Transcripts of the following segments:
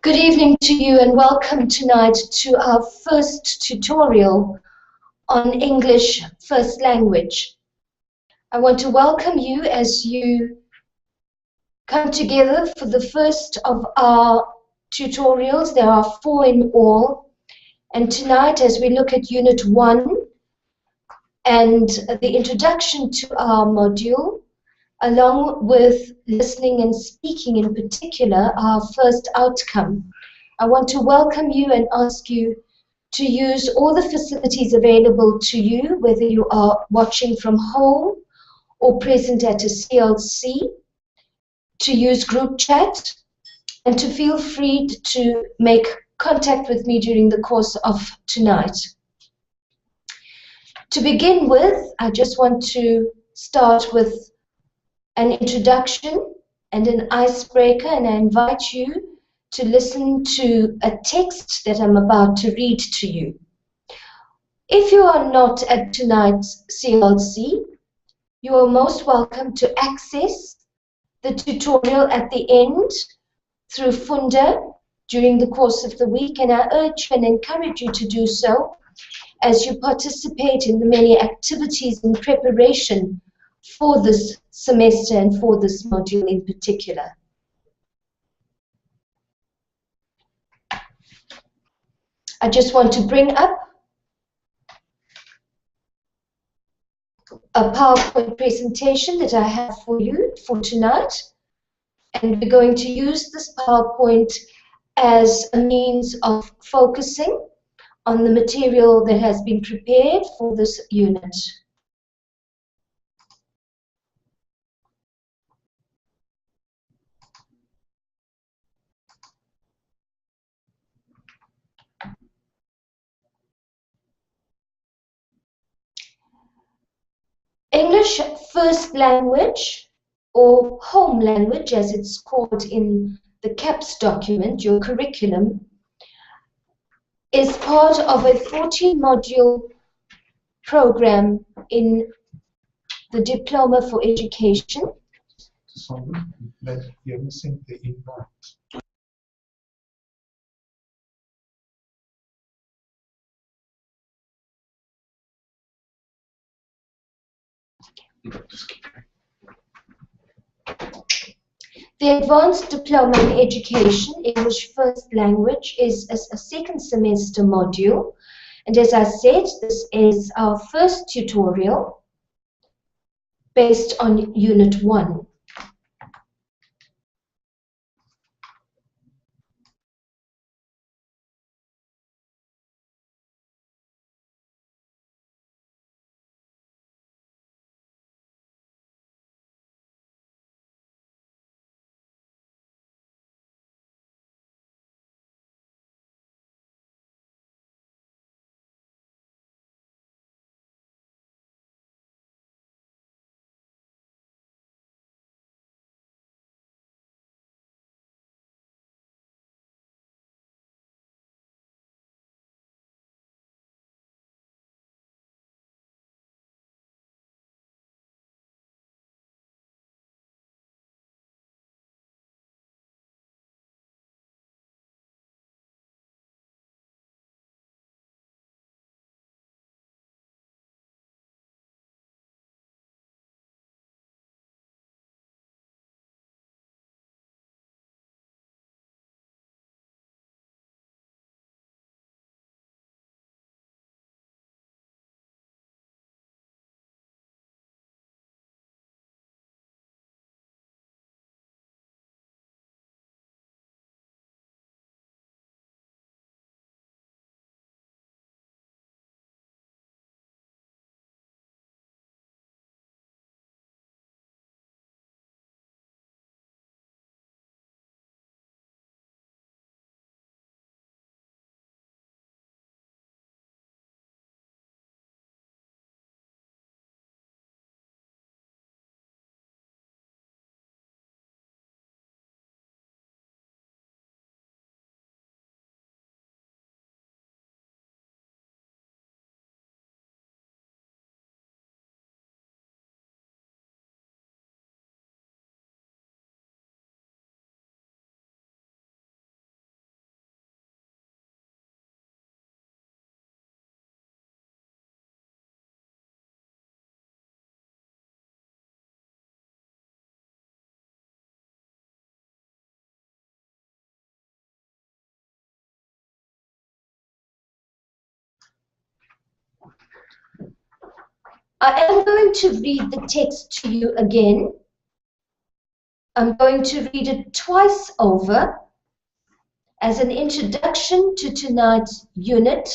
Good evening to you and welcome tonight to our first tutorial on English First Language. I want to welcome you as you come together for the first of our tutorials. There are 4 in all, and tonight as we look at Unit 1 and the introduction to our module, along with listening and speaking in particular, our first outcome, I want to welcome you and ask you to use all the facilities available to you, whether you are watching from home or present at a CLC, to use group chat, and to feel free to make contact with me during the course of tonight. To begin with, I just want to start with an introduction and an icebreaker, and I invite you to listen to a text that I'm about to read to you. If you are not at tonight's CLC, you are most welcome to access the tutorial at the end through Funda during the course of the week, and I urge and encourage you to do so as you participate in the many activities in preparation for this semester and for this module in particular. I just want to bring up a PowerPoint presentation that I have for you for tonight, and we're going to use this PowerPoint as a means of focusing on the material that has been prepared for this unit. English First Language, or Home Language as it's called in the CAPS document, your curriculum, is part of a 14-module program in the Diploma for Education. You're missing the invite. The Advanced Diploma in Education, English First Language, is a second semester module. And as I said, this is our first tutorial based on Unit 1. I am going to read the text to you again. I'm going to read it twice over as an introduction to tonight's unit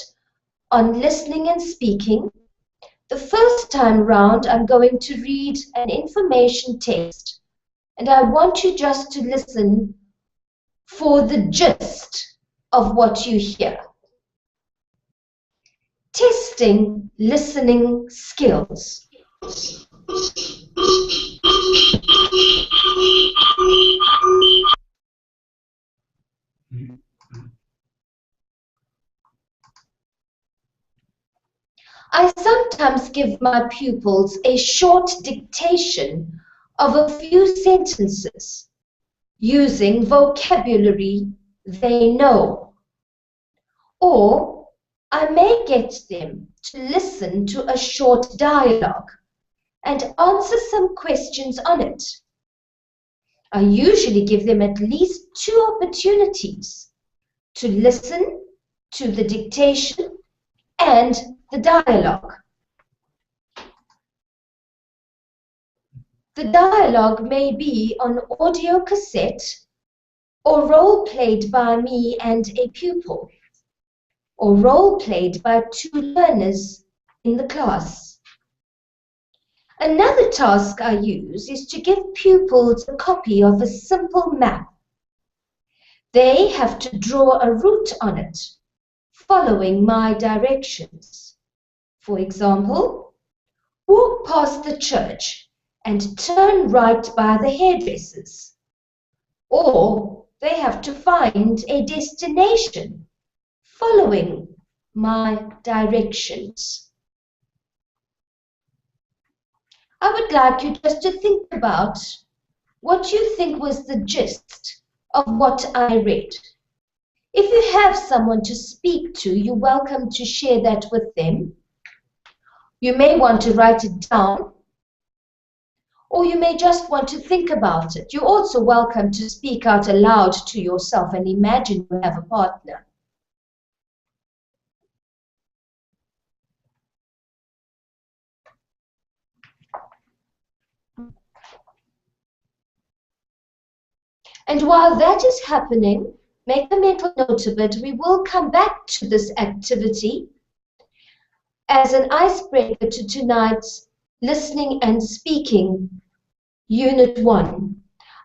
on listening and speaking. The first time round, I'm going to read an information text, and I want you just to listen for the gist of what you hear. Testing listening skills. I sometimes give my pupils a short dictation of a few sentences using vocabulary they know. Or I may get them to listen to a short dialogue and answer some questions on it. I usually give them at least 2 opportunities to listen to the dictation and the dialogue. The dialogue may be on audio cassette or role played by me and a pupil, or role played by 2 learners in the class. Another task I use is to give pupils a copy of a simple map. They have to draw a route on it, following my directions. For example, walk past the church and turn right by the hairdressers. Or they have to find a destination, following my directions. I would like you just to think about what you think was the gist of what I read. If you have someone to speak to, you're welcome to share that with them. You may want to write it down, or you may just want to think about it. You're also welcome to speak out aloud to yourself and imagine you have a partner. And while that is happening, make a mental note of it. We will come back to this activity as an icebreaker to tonight's listening and speaking, Unit 1.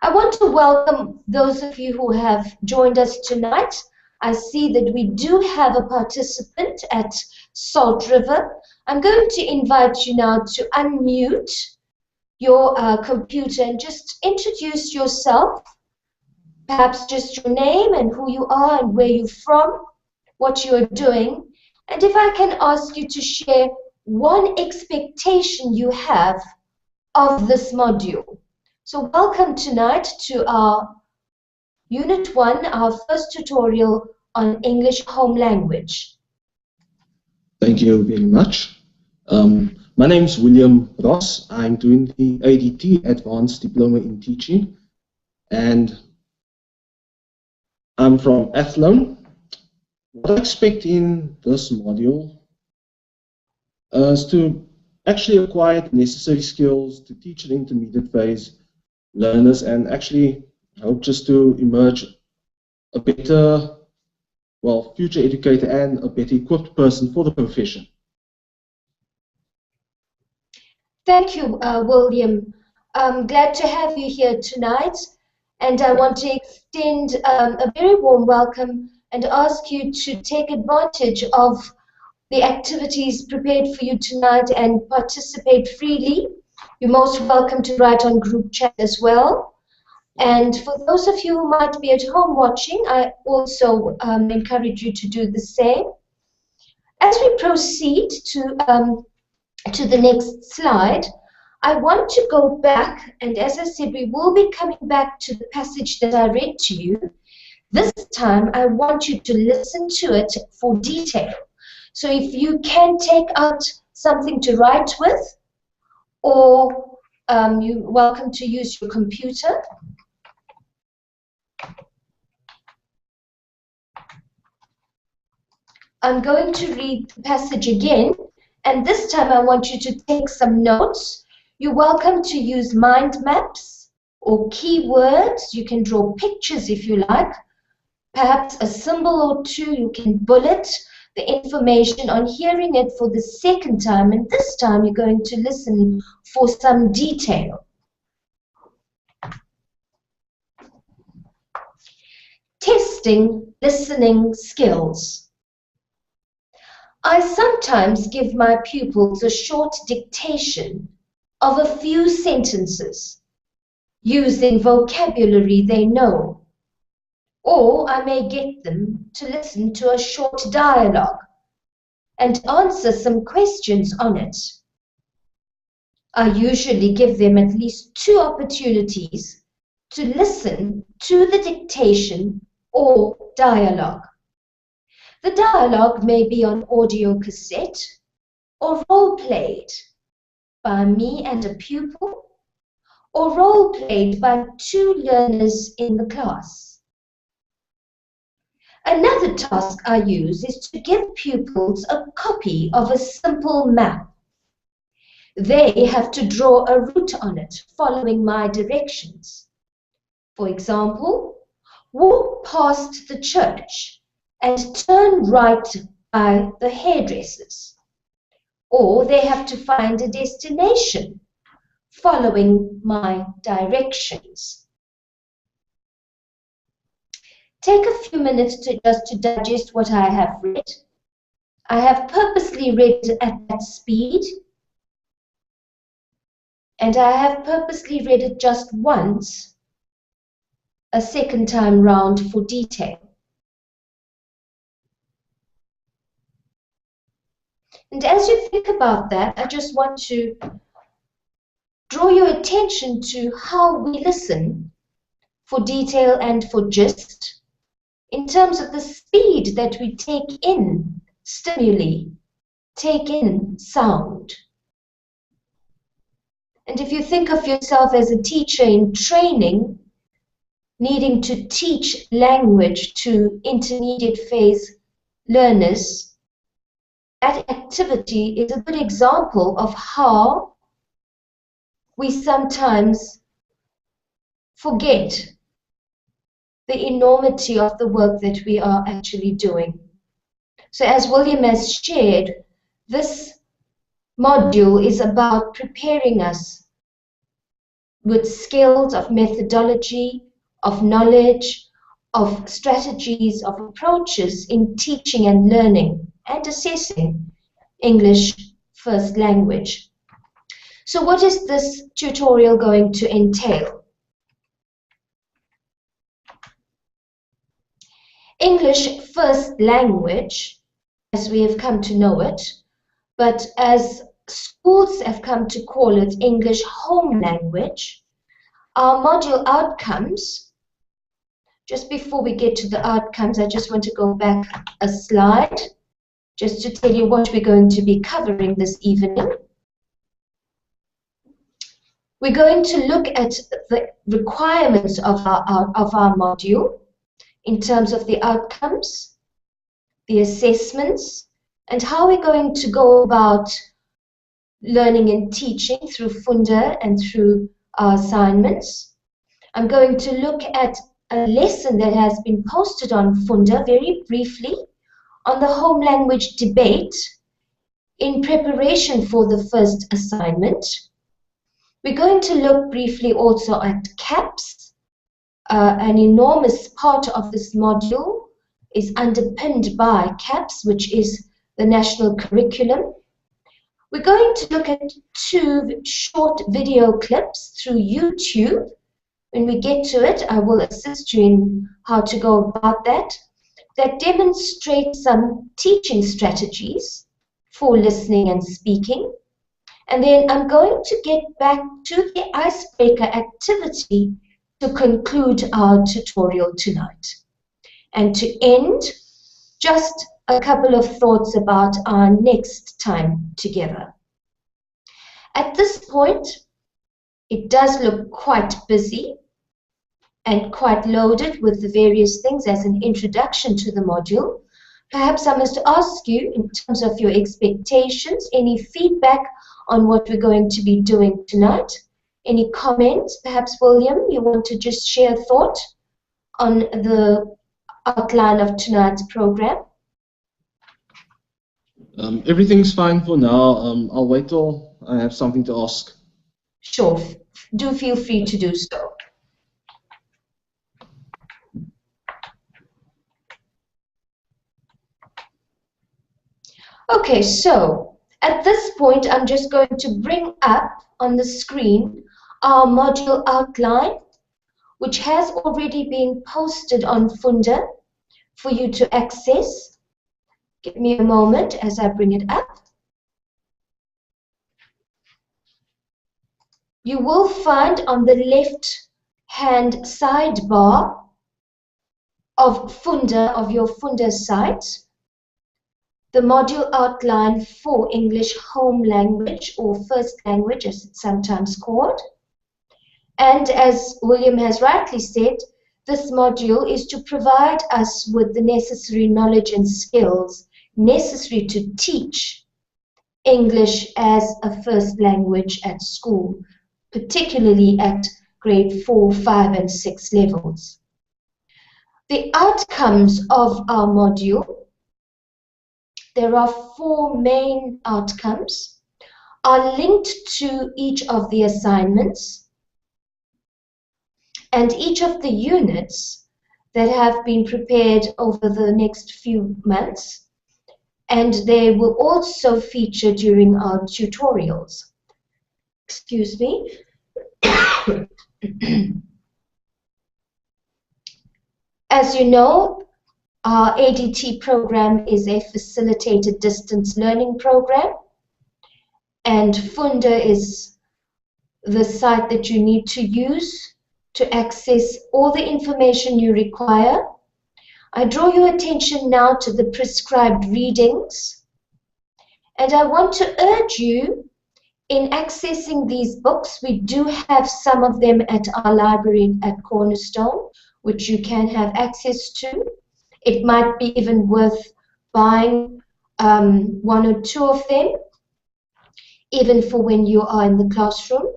I want to welcome those of you who have joined us tonight. I see that we do have a participant at Salt River. I'm going to invite you now to unmute your computer and just introduce yourself. Perhaps just your name and who you are and where you're from, what you're doing. And if I can ask you to share one expectation you have of this module. So welcome tonight to our Unit 1, our first tutorial on English Home Language. Thank you very much. My name is William Ross. I'm doing the ADT, Advanced Diploma in Teaching, and I'm from Athlone. What I expect in this module is to actually acquire the necessary skills to teach an intermediate phase learners, and actually hope just to emerge a better, well, future educator and a better equipped person for the profession. Thank you, William. I'm glad to have you here tonight. And I want to extend a very warm welcome and ask you to take advantage of the activities prepared for you tonight and participate freely. You're most welcome to write on group chat as well. And for those of you who might be at home watching, I also encourage you to do the same. As we proceed to the next slide, I want to go back, and as I said, we will be coming back to the passage that I read to you. This time, I want you to listen to it for detail. So if you can take out something to write with, or you're welcome to use your computer. I'm going to read the passage again, And this time I want you to take some notes. You're welcome to use mind maps or keywords. You can draw pictures if you like. Perhaps a symbol or two. You can bullet the information on hearing it for the second time. And this time you're going to listen for some detail. Testing listening skills. I sometimes give my pupils a short dictation of a few sentences using vocabulary they know, or I may get them to listen to a short dialogue and answer some questions on it. I usually give them at least 2 opportunities to listen to the dictation or dialogue. The dialogue may be on audio cassette or role-played by me and a pupil, or role-played by 2 learners in the class. Another task I use is to give pupils a copy of a simple map. They have to draw a route on it following my directions. For example, walk past the church and turn right by the hairdressers. Or they have to find a destination following my directions. Take a few minutes just to digest what I have read. I have purposely read at that speed, and I have purposely read it just once, a second time round for detail. And as you think about that, I just want to draw your attention to how we listen for detail and for gist in terms of the speed that we take in stimuli, take in sound. And if you think of yourself as a teacher in training, needing to teach language to intermediate phase learners, that activity is a good example of how we sometimes forget the enormity of the work that we are actually doing. So as William has shared, this module is about preparing us with skills of methodology, of knowledge, of strategies, of approaches in teaching and learning and assessing English first language. So what is this tutorial going to entail? English first language, as we have come to know it, but as schools have come to call it English home language, our module outcomes. Just before we get to the outcomes, I just want to go back a slide just to tell you what we're going to be covering this evening. We're going to look at the requirements of our module in terms of the outcomes, the assessments, and how we're going to go about learning and teaching through Funda and through our assignments. I'm going to look at a lesson that has been posted on Funda very briefly on the home language debate in preparation for the first assignment. We're going to look briefly also at CAPS. An enormous part of this module is underpinned by CAPS, which is the national curriculum. We're going to look at 2 short video clips through YouTube. When we get to it, I will assist you in how to go about that demonstrate some teaching strategies for listening and speaking. And then I'm going to get back to the icebreaker activity to conclude our tutorial tonight. And to end, just a couple of thoughts about our next time together. At this point, it does look quite busy and quite loaded with the various things as an introduction to the module, Perhaps I must ask you, in terms of your expectations, any feedback on what we're going to be doing tonight? Any comments? Perhaps, William, you want to just share a thought on the outline of tonight's program? Everything's fine for now. I'll wait till I have something to ask. Sure, do feel free to do so. Okay, so at this point, I'm just going to bring up on the screen our module outline, which has already been posted on Funda for you to access. Give me a moment as I bring it up. You will find on the left-hand sidebar of Funda, of your Funda site, the module outline for English home language or first language, as it's sometimes called. And as William has rightly said, this module is to provide us with the necessary knowledge and skills necessary to teach English as a first language at school, particularly at grade 4, 5, and 6 levels. The outcomes of our module, there are 4 main outcomes, are linked to each of the assignments and each of the units that have been prepared over the next few months, and they will also feature during our tutorials. Excuse me. As you know, our ADT program is a facilitated distance learning program, and Funda is the site that you need to use to access all the information you require. I draw your attention now to the prescribed readings, and I want to urge you in accessing these books. We do have some of them at our library at Cornerstone, which you can have access to. It might be even worth buying 1 or 2 of them, even for when you are in the classroom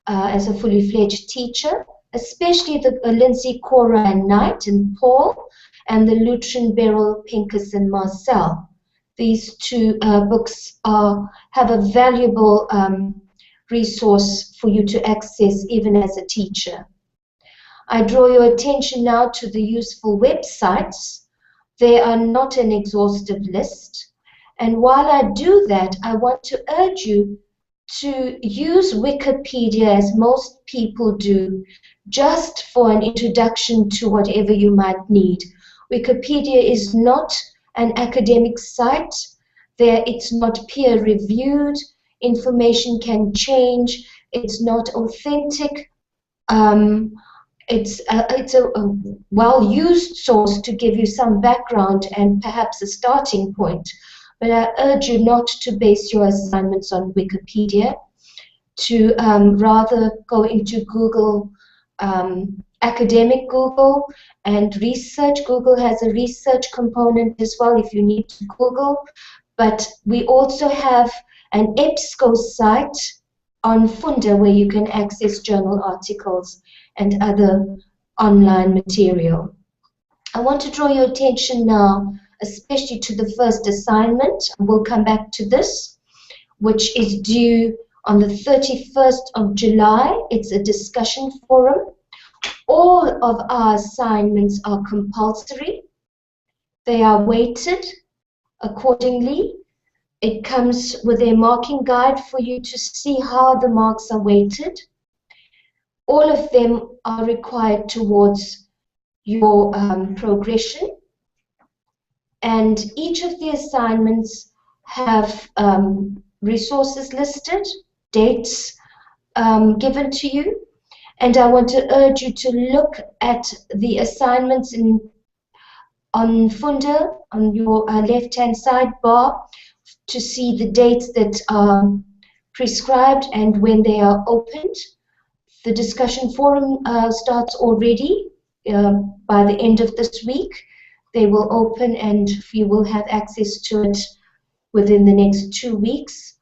as a fully fledged teacher, especially the Lindsay, Cora, and Knight, and Paul, and the Lutrin, Beryl, Pincus, and Marcel. These 2 books have a valuable resource for you to access even as a teacher. I draw your attention now to the useful websites. They are not an exhaustive list. And while I do that, I want to urge you to use Wikipedia, as most people do, just for an introduction to whatever you might need. Wikipedia is not an academic site. It's not peer-reviewed. Information can change. It's not authentic. It's a well-used source to give you some background and perhaps a starting point. But I urge you not to base your assignments on Wikipedia, to rather go into Google, academic Google, and research. Google has a research component as well if you need to Google. But we also have an EBSCO site on Funda where you can access journal articles and other online material. I want to draw your attention now, especially to the first assignment. We'll come back to this, which is due on the 31st of July. It's a discussion forum. All of our assignments are compulsory. They are weighted accordingly. It comes with a marking guide for you to see how the marks are weighted. All of them are required towards your progression, and each of the assignments have resources listed, dates given to you, and I want to urge you to look at the assignments on Funda, on your left-hand sidebar, to see the dates that are prescribed and when they are opened. The discussion forum starts already by the end of this week. They will open and you will have access to it within the next 2 weeks.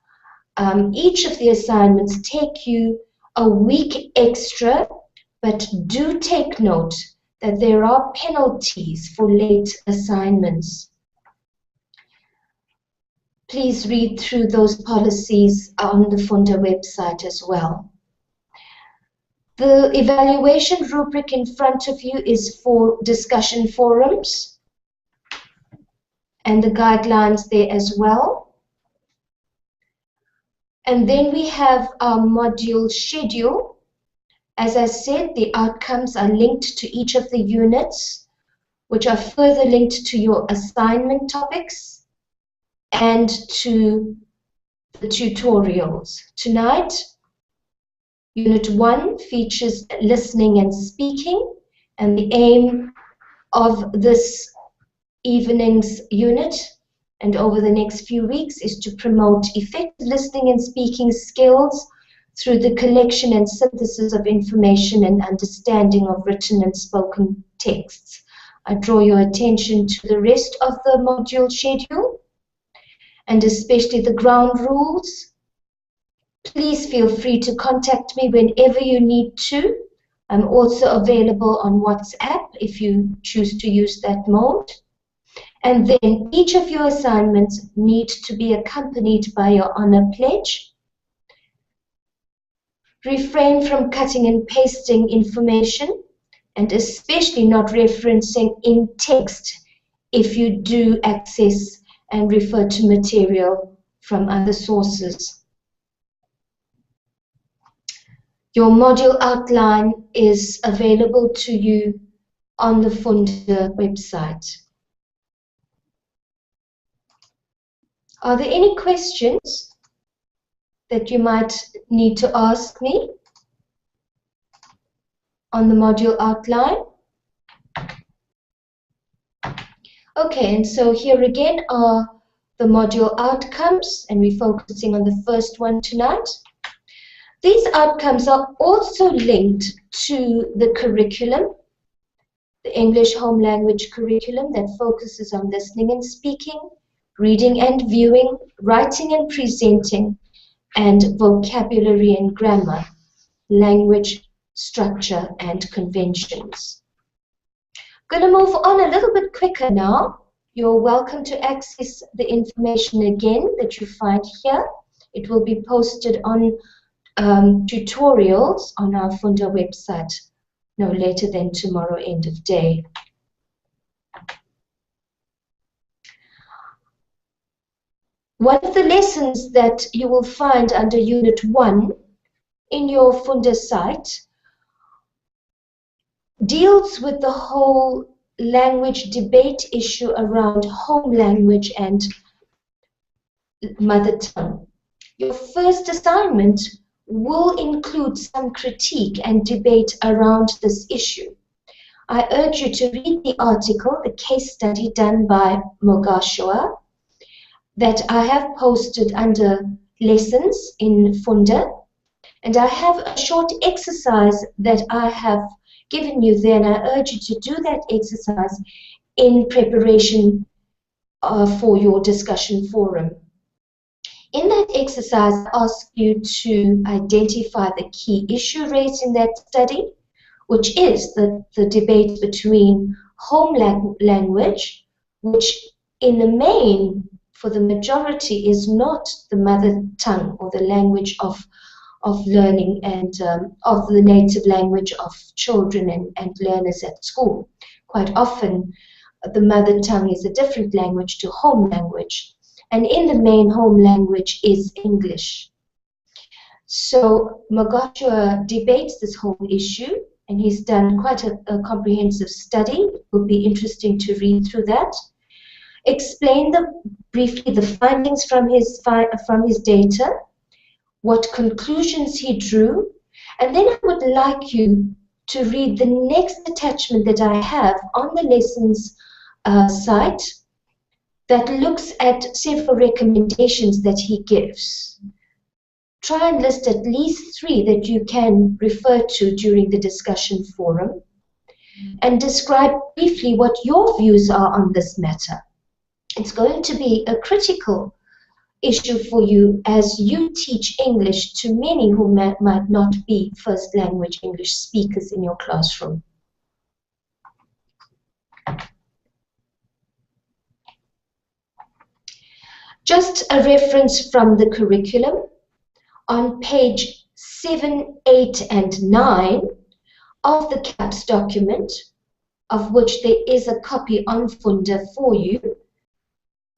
Each of the assignments take you a week extra, but do take note that there are penalties for late assignments. Please read through those policies on the Funda website as well. The evaluation rubric in front of you is for discussion forums and the guidelines there as well. And then we have our module schedule. As I said, the outcomes are linked to each of the units, which are further linked to your assignment topics and to the tutorials. Tonight, Unit 1 features listening and speaking, and the aim of this evening's unit and over the next few weeks is to promote effective listening and speaking skills through the collection and synthesis of information and understanding of written and spoken texts. I draw your attention to the rest of the module schedule and especially the ground rules. Please feel free to contact me whenever you need to. I'm also available on WhatsApp if you choose to use that mode. And then each of your assignments need to be accompanied by your honor pledge. Refrain from cutting and pasting information, and especially not referencing in text if you do access and refer to material from other sources. Your module outline is available to you on the Funda website. Are there any questions that you might need to ask me on the module outline? Okay, and so here again are the module outcomes, and we're focusing on the first one tonight. These outcomes are also linked to the curriculum, the English Home Language curriculum that focuses on listening and speaking, reading and viewing, writing and presenting, and vocabulary and grammar, language, structure, and conventions. I'm going to move on a little bit quicker now. You're welcome to access the information again that you find here. It will be posted on tutorials on our Funda website no later than tomorrow end of day. One of the lessons that you will find under Unit 1 in your Funda site deals with the whole language debate issue around home language and mother tongue. Your first assignment will include some critique and debate around this issue. I urge you to read the article, the case study done by Mogashua, that I have posted under lessons in Funda, and I have a short exercise that I have given you there, and I urge you to do that exercise in preparation for your discussion forum. In that exercise, I ask you to identify the key issue raised in that study, which is the debate between home language, which in the main, for the majority, is not the mother tongue or the language of learning and of the native language of children and learners at school. Quite often, the mother tongue is a different language to home language. And in the main, home language is English. So Mogashua debates this whole issue, and he's done quite a comprehensive study. It will be interesting to read through that. Explain briefly the findings from his data, what conclusions he drew, and then I would like you to read the next attachment that I have on the lessons site that looks at several recommendations that he gives. Try and list at least 3 that you can refer to during the discussion forum. and describe briefly what your views are on this matter. It's going to be a critical issue for you as you teach English to many who might not be first language English speakers in your classroom. Just a reference from the curriculum. On page 7, 8, and 9 of the CAPS document, of which there is a copy on Funda for you,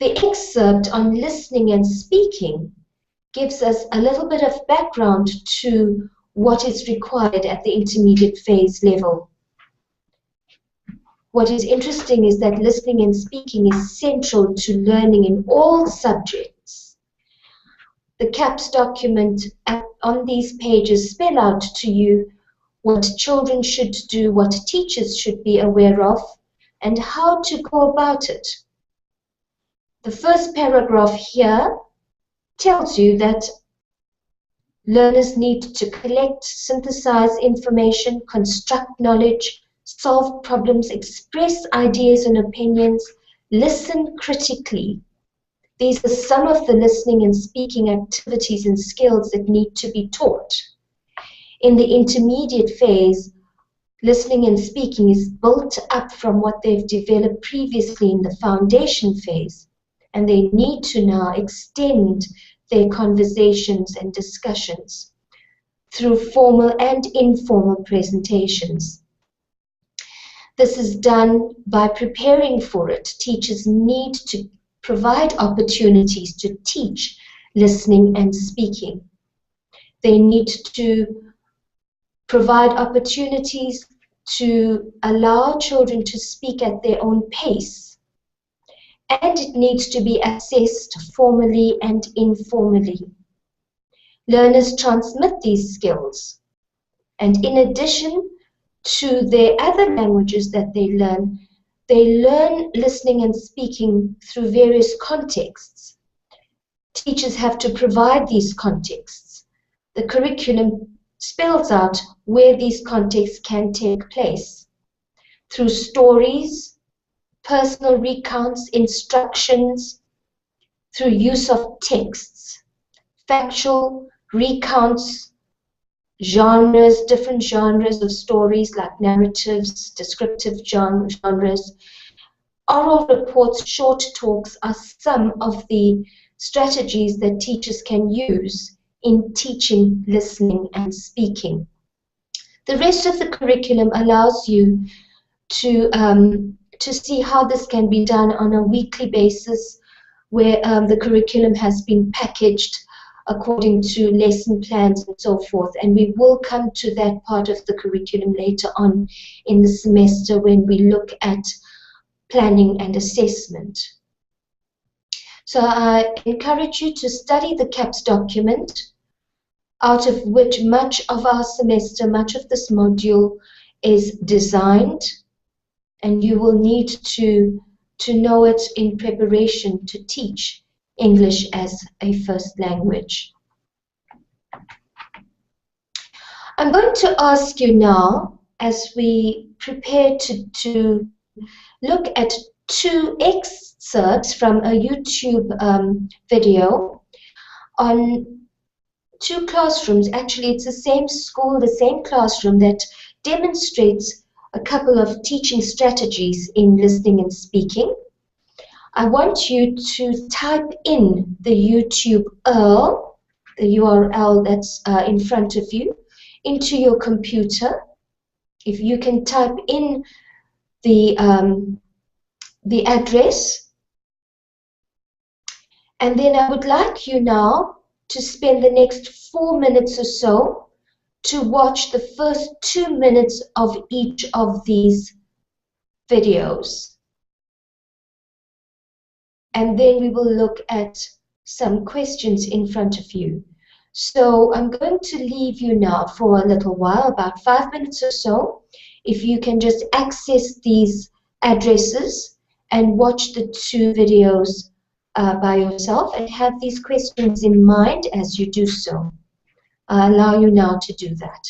the excerpt on listening and speaking gives us a little bit of background to what is required at the intermediate phase level. What is interesting is that listening and speaking is central to learning in all subjects. The CAPS document on these pages spell out to you what children should do, what teachers should be aware of, and how to go about it. The first paragraph here tells you that learners need to collect, synthesize information, construct knowledge, solve problems, express ideas and opinions, listen critically. These are some of the listening and speaking activities and skills that need to be taught. In the intermediate phase, listening and speaking is built up from what they've developed previously in the foundation phase, and they need to now extend their conversations and discussions through formal and informal presentations. This is done by preparing for it. Teachers need to provide opportunities to teach listening and speaking. They need to provide opportunities to allow children to speak at their own pace. And it needs to be assessed formally and informally. Learners transmit these skills. And in addition to their other languages that they learn listening and speaking through various contexts. Teachers have to provide these contexts. The curriculum spells out where these contexts can take place through stories, personal recounts, instructions, through use of texts, factual recounts, genres, different genres of stories like narratives, descriptive genres. Oral reports, short talks are some of the strategies that teachers can use in teaching listening and speaking. The rest of the curriculum allows you to see how this can be done on a weekly basis, where the curriculum has been packaged according to lesson plans and so forth. And we will come to that part of the curriculum later on in the semester when we look at planning and assessment. So I encourage you to study the CAPS document, out of which much of our semester, much of this module is designed, and you will need to know it in preparation to teach English as a first language. I'm going to ask you now, as we prepare to look at two excerpts from a YouTube video on two classrooms. Actually, it's the same school, the same classroom, that demonstrates a couple of teaching strategies in listening and speaking. I want you to type in the YouTube URL, the URL that's in front of you, into your computer. If you can type in the address, and then I would like you now to spend the next 4 minutes or so to watch the first 2 minutes of each of these videos. And then we will look at some questions in front of you. So I'm going to leave you now for a little while, about 5 minutes or so. If you can just access these addresses and watch the two videos by yourself and have these questions in mind as you do so. I allow you now to do that.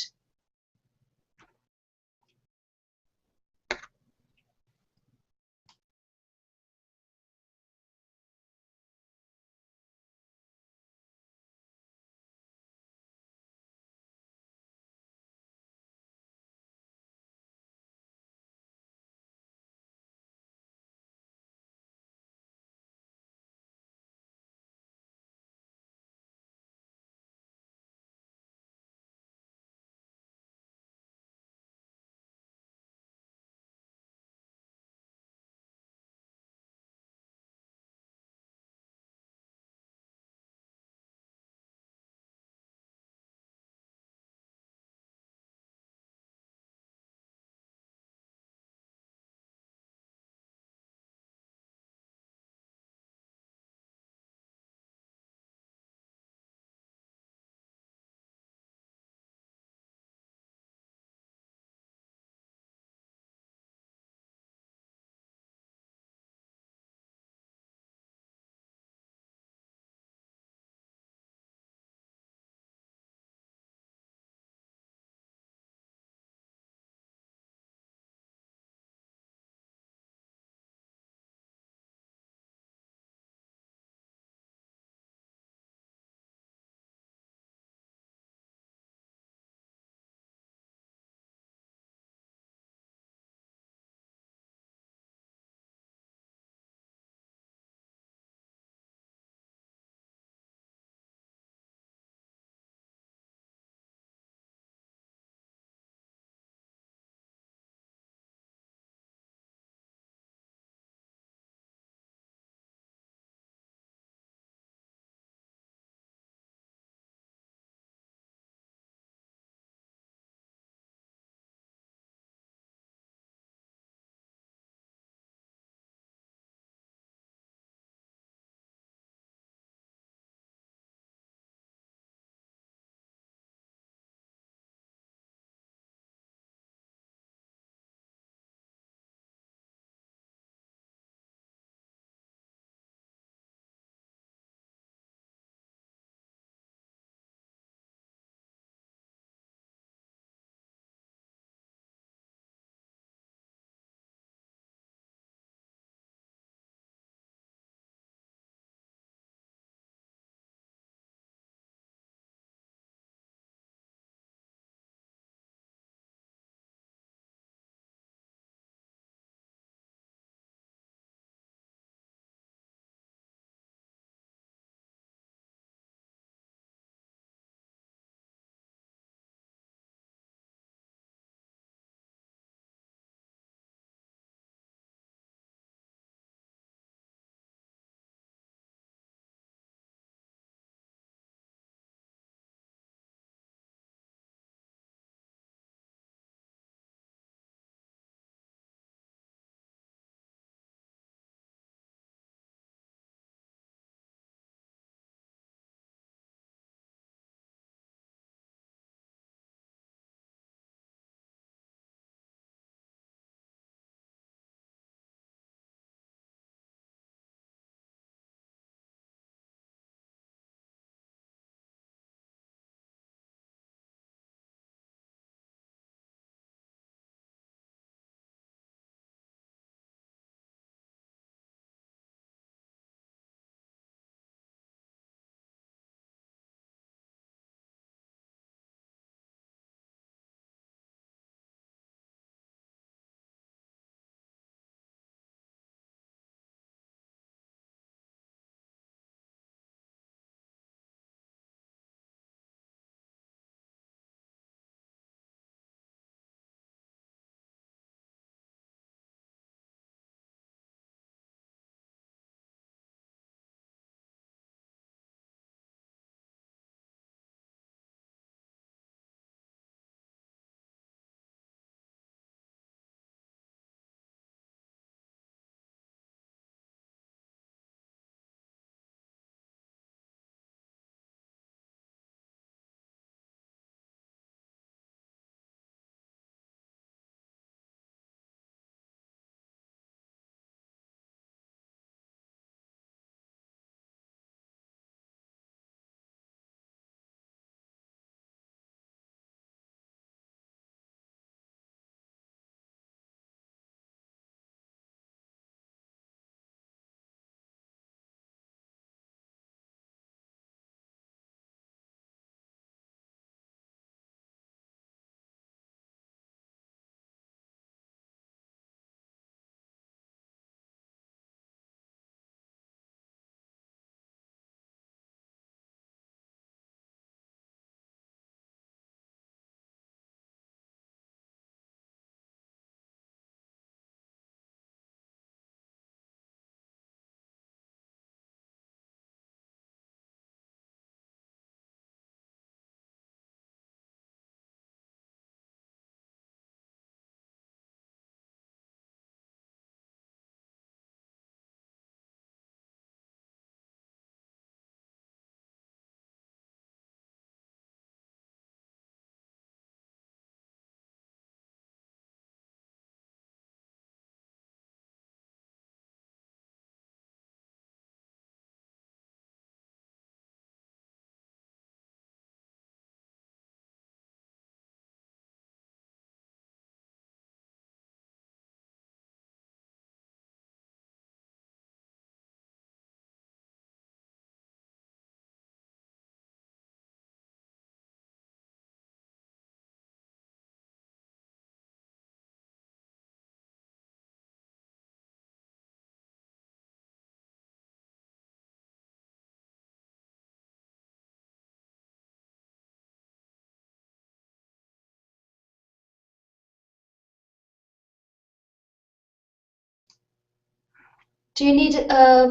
Do you need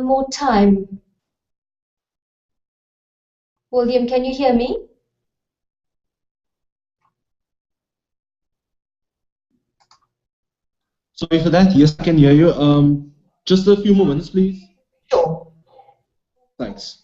more time? William, can you hear me? Sorry for that. Yes, I can hear you. Just a few more minutes, please. Sure. Thanks.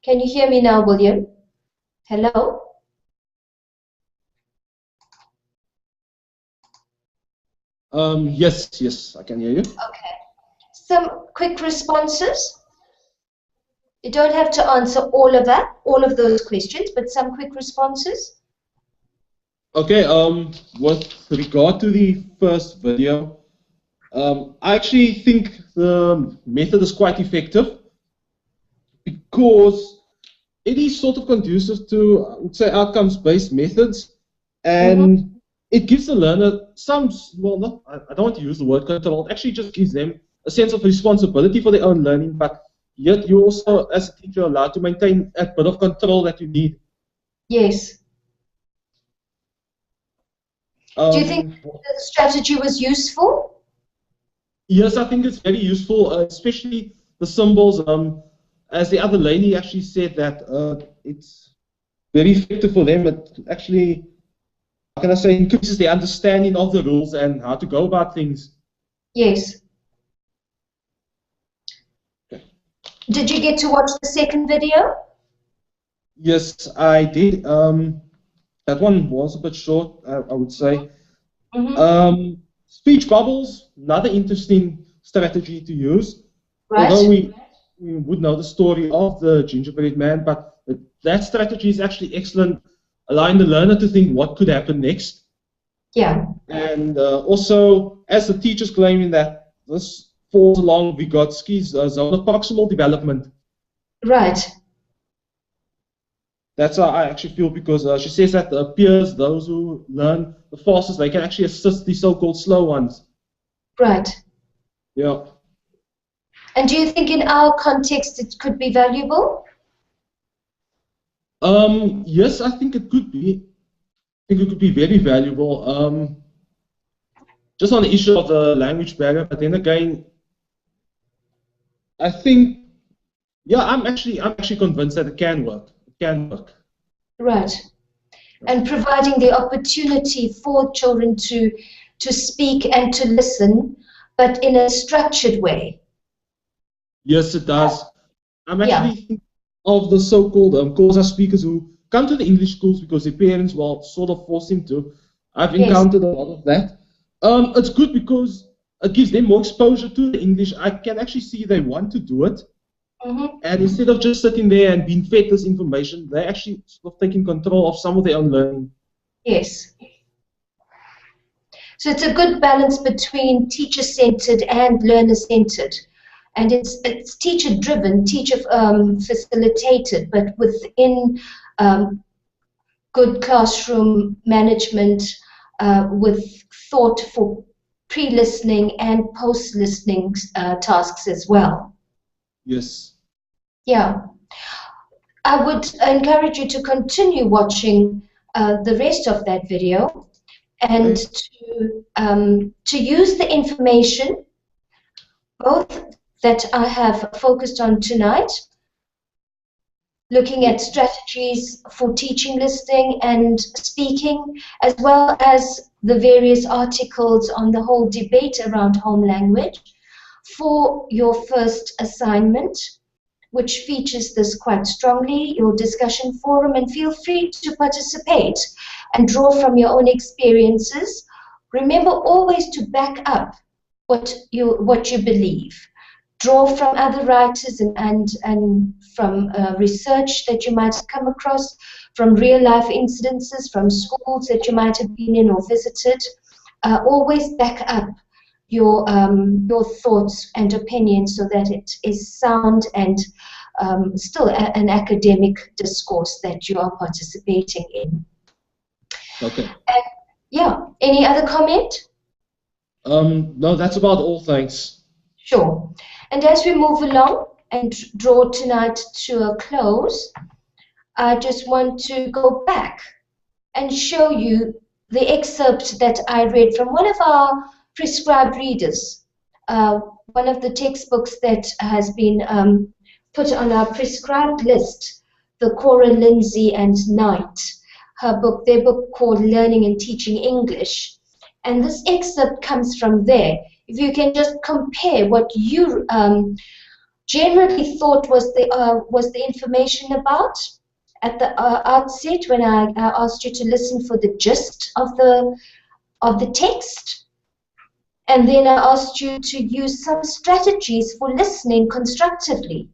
Can you hear me now, William? Hello? Yes, I can hear you. Okay. Some quick responses. You don't have to answer all of those questions, but some quick responses. Okay, with regard to the first video, I actually think the method is quite effective because it is sort of conducive to, I would say, outcomes-based methods, and it gives the learner some, well, not, I don't want to use the word control, it actually just gives them a sense of responsibility for their own learning, but yet you also, as a teacher, are allowed to maintain a bit of control that you need. Yes. Do you think the strategy was useful? Yes, I think it's very useful, especially the symbols. As the other lady actually said that it's very effective for them. It actually, how can I say, increases their understanding of the rules and how to go about things. Yes. Okay. Did you get to watch the second video? Yes, I did. That one was a bit short, I would say. Speech bubbles, another interesting strategy to use. Right. Although we would know the story of the gingerbread man, but that strategy is actually excellent, allowing the learner to think what could happen next. Yeah. And also, as the teacher's claiming that this falls along Vygotsky's zone of proximal development. Right. That's how I actually feel, because she says that the peers, those who learn the fastest, they can actually assist the so-called slow ones. Right. Yeah. And do you think in our context it could be valuable? Yes, I think it could be. I think it could be very valuable. Just on the issue of the language barrier, but then again, I think, yeah, I'm actually convinced that it can work. It can work. Right. And providing the opportunity for children to speak and to listen, but in a structured way. Yes, it does. I'm actually thinking of the so-called Xhosa speakers who come to the English schools because their parents will sort of force them to. I've encountered a lot of that. It's good because it gives them more exposure to the English. I can actually see they want to do it. Mm-hmm. And instead of just sitting there and being fed this information, they're actually sort of taking control of some of their own learning. Yes. So it's a good balance between teacher-centered and learner-centered. And it's teacher-driven, teacher-facilitated, but within good classroom management with thought for pre-listening and post-listening tasks as well. Yes. Yeah. I would encourage you to continue watching the rest of that video and to use the information both that I have focused on tonight, looking at strategies for teaching listening and speaking, as well as the various articles on the whole debate around home language for your first assignment, which features this quite strongly, your discussion forum, and feel free to participate and draw from your own experiences. Remember always to back up what you believe. Draw from other writers and from research that you might have come across, from real life incidences, from schools that you might have been in or visited. Always back up your thoughts and opinions so that it is sound and still an academic discourse that you are participating in. Okay. Yeah, any other comment? No, that's about all, thanks. Sure. And as we move along and draw tonight to a close, I just want to go back and show you the excerpt that I read from one of our prescribed readers, one of the textbooks that has been put on our prescribed list, the Cora Lindsay and Knight, their book called Learning and Teaching English. And this excerpt comes from there. If you can just compare what you generally thought was the information about at the outset when I asked you to listen for the gist of the text, and then I asked you to use some strategies for listening constructively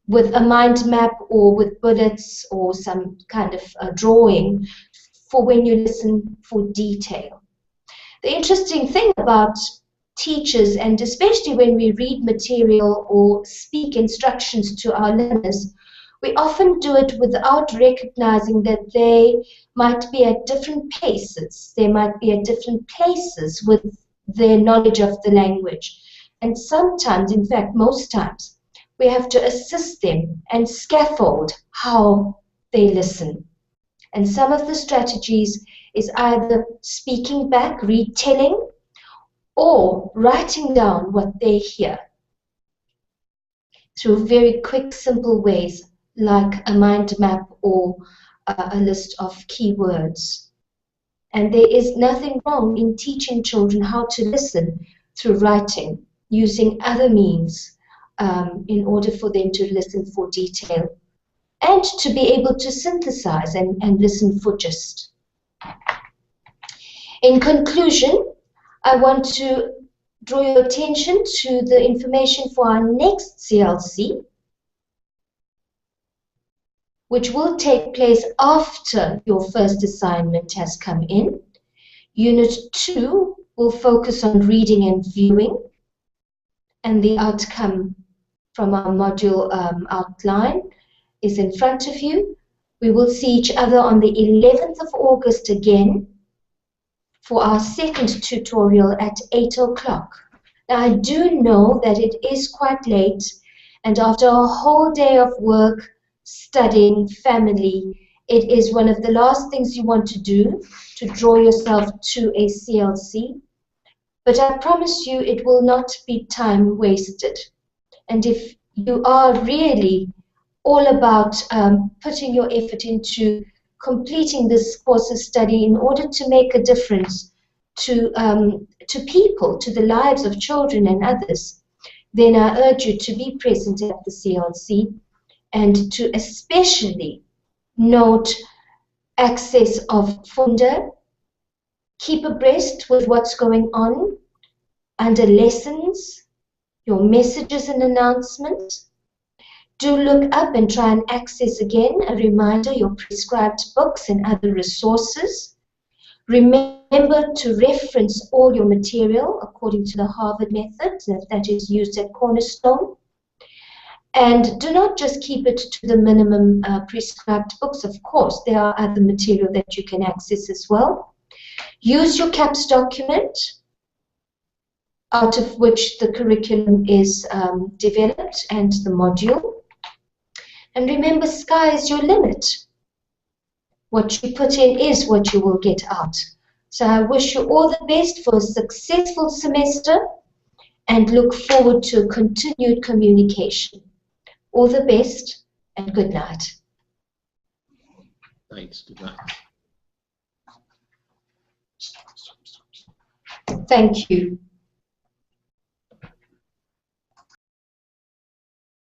with a mind map or with bullets or some kind of drawing for when you listen for detail. The interesting thing about teachers, and especially when we read material or speak instructions to our learners, we often do it without recognizing that they might be at different paces. They might be at different places with their knowledge of the language. And sometimes, in fact, most times, we have to assist them and scaffold how they listen. And some of the strategies is either speaking back, retelling, or writing down what they hear through very quick, simple ways like a mind map or a list of keywords. And there is nothing wrong in teaching children how to listen through writing, using other means in order for them to listen for detail and to be able to synthesize and listen for gist. In conclusion, I want to draw your attention to the information for our next CLC, which will take place after your first assignment has come in. Unit 2 will focus on reading and viewing, and the outcome from our module outline is in front of you. We will see each other on the 11th of August again for our second tutorial at 8 o'clock. Now, I do know that it is quite late, and after a whole day of work, studying, family, it is one of the last things you want to do, to draw yourself to a CLC. But I promise you it will not be time wasted. And if you are really all about putting your effort into completing this course of study in order to make a difference to people, to the lives of children and others, then I urge you to be present at the CLC and to especially note access of Funda, keep abreast with what's going on under lessons, your messages and announcements, Do look up and try and access again, a reminder, your prescribed books and other resources. Remember to reference all your material according to the Harvard method that is used at Cornerstone. And do not just keep it to the minimum prescribed books. Of course, there are other material that you can access as well. Use your CAPS document, out of which the curriculum is developed, and the module. And remember, sky is your limit. What you put in is what you will get out. So I wish you all the best for a successful semester and look forward to continued communication. All the best and good night. Thanks. Good night. Thank you.